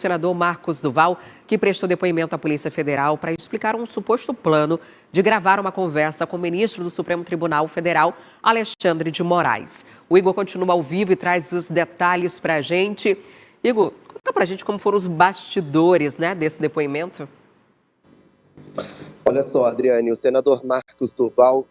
senador Marcos Duval, que prestou depoimento à Polícia Federal para explicar um suposto plano de gravar uma conversa com o ministro do Supremo Tribunal Federal, Alexandre de Moraes. O Igor continua ao vivo e traz os detalhes para a gente. Igor, conta para a gente como foram os bastidores, desse depoimento. Olha só, Adriane, o senador Marcos Duval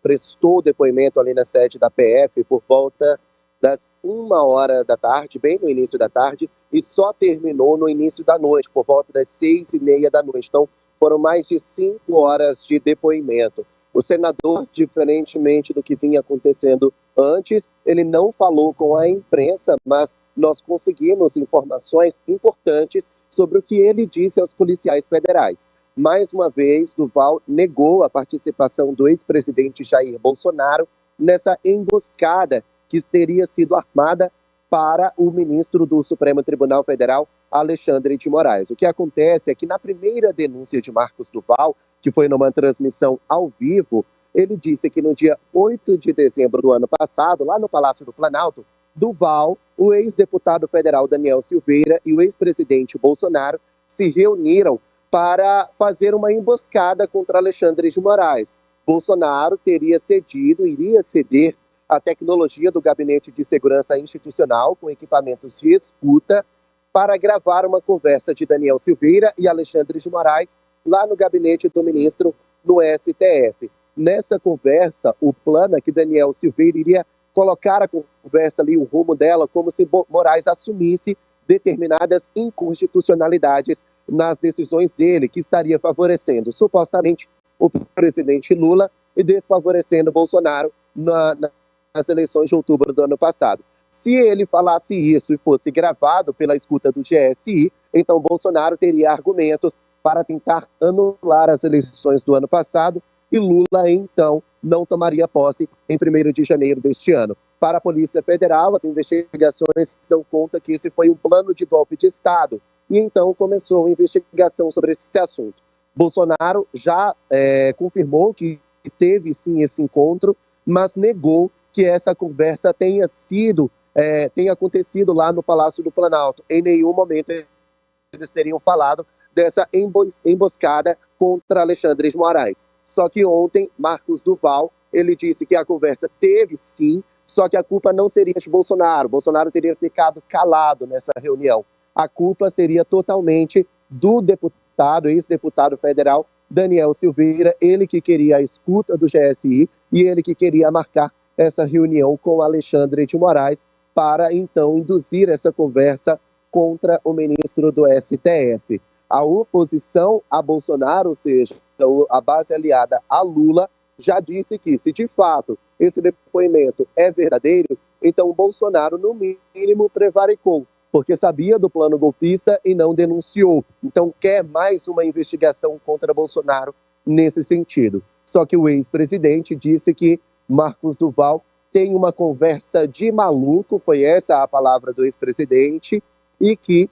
prestou depoimento ali na sede da PF por volta das 1h da tarde, bem no início da tarde, e só terminou no início da noite, por volta das 6h30 da noite. Então, foram mais de 5 horas de depoimento. O senador, diferentemente do que vinha acontecendo antes, ele não falou com a imprensa, mas nós conseguimos informações importantes sobre o que ele disse aos policiais federais. Mais uma vez, Duval negou a participação do ex-presidente Jair Bolsonaro nessa emboscada que teria sido armada para o ministro do Supremo Tribunal Federal, Alexandre de Moraes. O que acontece é que na primeira denúncia de Marcos Duval, que foi numa transmissão ao vivo, ele disse que no dia 8 de dezembro do ano passado, lá no Palácio do Planalto, Duval, o ex-deputado federal Daniel Silveira e o ex-presidente Bolsonaro se reuniram para fazer uma emboscada contra Alexandre de Moraes. Bolsonaro iria ceder a tecnologia do Gabinete de Segurança Institucional com equipamentos de escuta para gravar uma conversa de Daniel Silveira e Alexandre de Moraes lá no gabinete do ministro no STF. Nessa conversa, o plano é que Daniel Silveira iria colocar a conversa ali, o rumo dela, como se Moraes assumisse determinadas inconstitucionalidades nas decisões dele, que estaria favorecendo supostamente o presidente Lula e desfavorecendo Bolsonaro nas eleições de outubro do ano passado. Se ele falasse isso e fosse gravado pela escuta do GSI, então Bolsonaro teria argumentos para tentar anular as eleições do ano passado e Lula, então, não tomaria posse em 1º de janeiro deste ano. Para a Polícia Federal, as investigações dão conta que esse foi um plano de golpe de Estado e então começou a investigação sobre esse assunto. Bolsonaro já confirmou que teve sim esse encontro, mas negou que essa conversa tenha acontecido lá no Palácio do Planalto. Em nenhum momento eles teriam falado dessa emboscada contra Alexandre de Moraes. Só que ontem, Marcos Duval, ele disse que a conversa teve sim, só que a culpa não seria de Bolsonaro. Bolsonaro teria ficado calado nessa reunião. A culpa seria totalmente do ex-deputado federal, Daniel Silveira, ele que queria a escuta do GSI e ele que queria marcar essa reunião com Alexandre de Moraes para, então, induzir essa conversa contra o ministro do STF. A oposição a Bolsonaro, ou seja, a base aliada a Lula, já disse que, se de fato esse depoimento é verdadeiro, então o Bolsonaro, no mínimo, prevaricou, porque sabia do plano golpista e não denunciou. Então quer mais uma investigação contra Bolsonaro nesse sentido. Só que o ex-presidente disse que Marcos Duval tem uma conversa de maluco, foi essa a palavra do ex-presidente, e que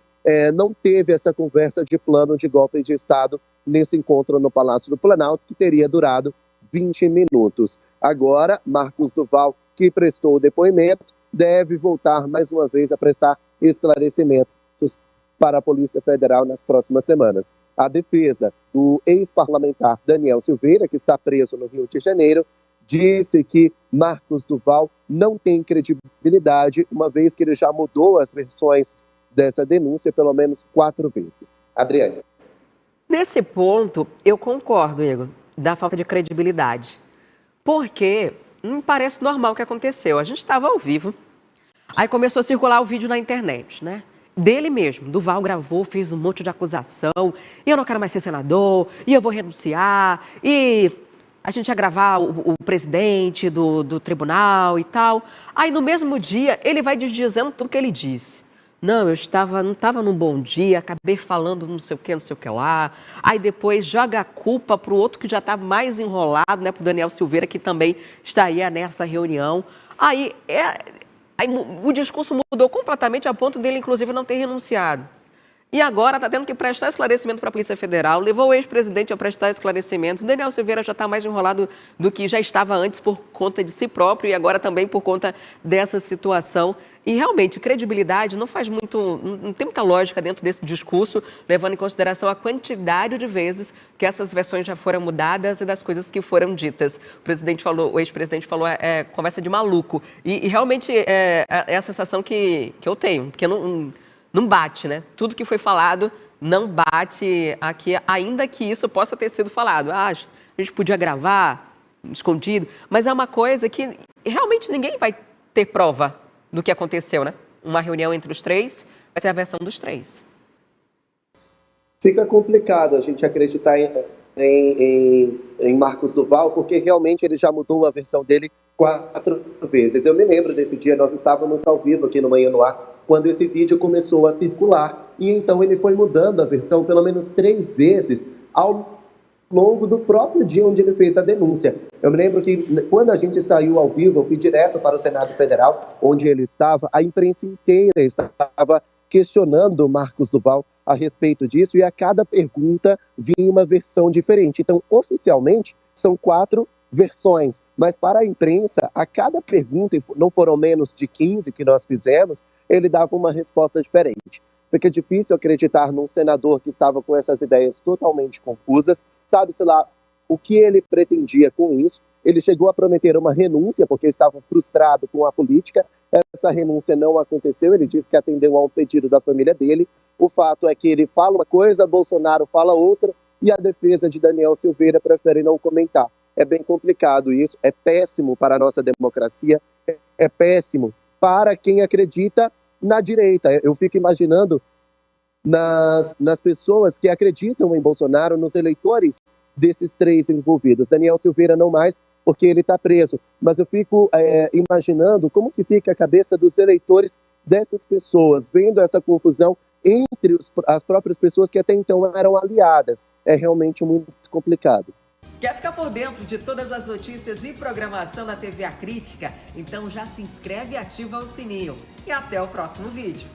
não teve essa conversa de plano de golpe de Estado nesse encontro no Palácio do Planalto, que teria durado 20 minutos. Agora, Marcos Duval, que prestou o depoimento, deve voltar mais uma vez a prestar esclarecimentos para a Polícia Federal nas próximas semanas. A defesa do ex-parlamentar Daniel Silveira, que está preso no Rio de Janeiro, disse que Marcos Duval não tem credibilidade, uma vez que ele já mudou as versões dessa denúncia pelo menos 4 vezes. Adriane. Nesse ponto, eu concordo, Igor, da falta de credibilidade. Porque não parece normal o que aconteceu. A gente estava ao vivo, aí começou a circular o vídeo na internet, dele mesmo. Duval gravou, fez um monte de acusação, e eu não quero mais ser senador, e eu vou renunciar, e a gente ia gravar o presidente do tribunal e tal. Aí no mesmo dia, ele vai dizendo tudo que ele disse. Não, não estava num bom dia, acabei falando não sei o que lá. Aí depois joga a culpa para o outro que já está mais enrolado, para o Daniel Silveira, que também estaria nessa reunião. Aí o discurso mudou completamente a ponto dele, inclusive, não ter renunciado. E agora está tendo que prestar esclarecimento para a Polícia Federal, levou o ex-presidente a prestar esclarecimento. O Daniel Silveira já está mais enrolado do que já estava antes por conta de si próprio e agora também por conta dessa situação. E realmente, credibilidade não tem muita lógica dentro desse discurso, levando em consideração a quantidade de vezes que essas versões já foram mudadas e das coisas que foram ditas. O ex-presidente falou, conversa de maluco. E realmente é a sensação que eu tenho, porque não bate, né? Tudo que foi falado não bate aqui, ainda que isso possa ter sido falado. A gente podia gravar escondido, mas é uma coisa que realmente ninguém vai ter prova do que aconteceu, né? Uma reunião entre os três, vai ser a versão dos três. Fica complicado a gente acreditar em Marcos Duval, porque realmente ele já mudou a versão dele 4 vezes. Eu me lembro desse dia, nós estávamos ao vivo aqui no Manhã no Ar, quando esse vídeo começou a circular. E então ele foi mudando a versão pelo menos 3 vezes ao longo do próprio dia onde ele fez a denúncia. Eu me lembro que quando a gente saiu ao vivo, eu fui direto para o Senado Federal, onde ele estava, a imprensa inteira estava questionando Marcos Duval a respeito disso, e a cada pergunta vinha uma versão diferente. Então, oficialmente, são 4 versões, mas para a imprensa, a cada pergunta, e não foram menos de 15 que nós fizemos, ele dava uma resposta diferente. Fica difícil acreditar num senador que estava com essas ideias totalmente confusas, sabe-se lá o que ele pretendia com isso. Ele chegou a prometer uma renúncia, porque estava frustrado com a política. Essa renúncia não aconteceu, ele disse que atendeu a um pedido da família dele. O fato é que ele fala uma coisa, Bolsonaro fala outra, e a defesa de Daniel Silveira prefere não comentar. É bem complicado isso, é péssimo para a nossa democracia, é péssimo para quem acredita na direita. Eu fico imaginando nas pessoas que acreditam em Bolsonaro, nos eleitores desses 3 envolvidos. Daniel Silveira não mais, porque ele está preso, mas eu fico imaginando como que fica a cabeça dos eleitores dessas pessoas, vendo essa confusão entre as próprias pessoas que até então eram aliadas. É realmente muito complicado. Quer ficar por dentro de todas as notícias e programação da TV A Crítica? Então já se inscreve e ativa o sininho. E até o próximo vídeo.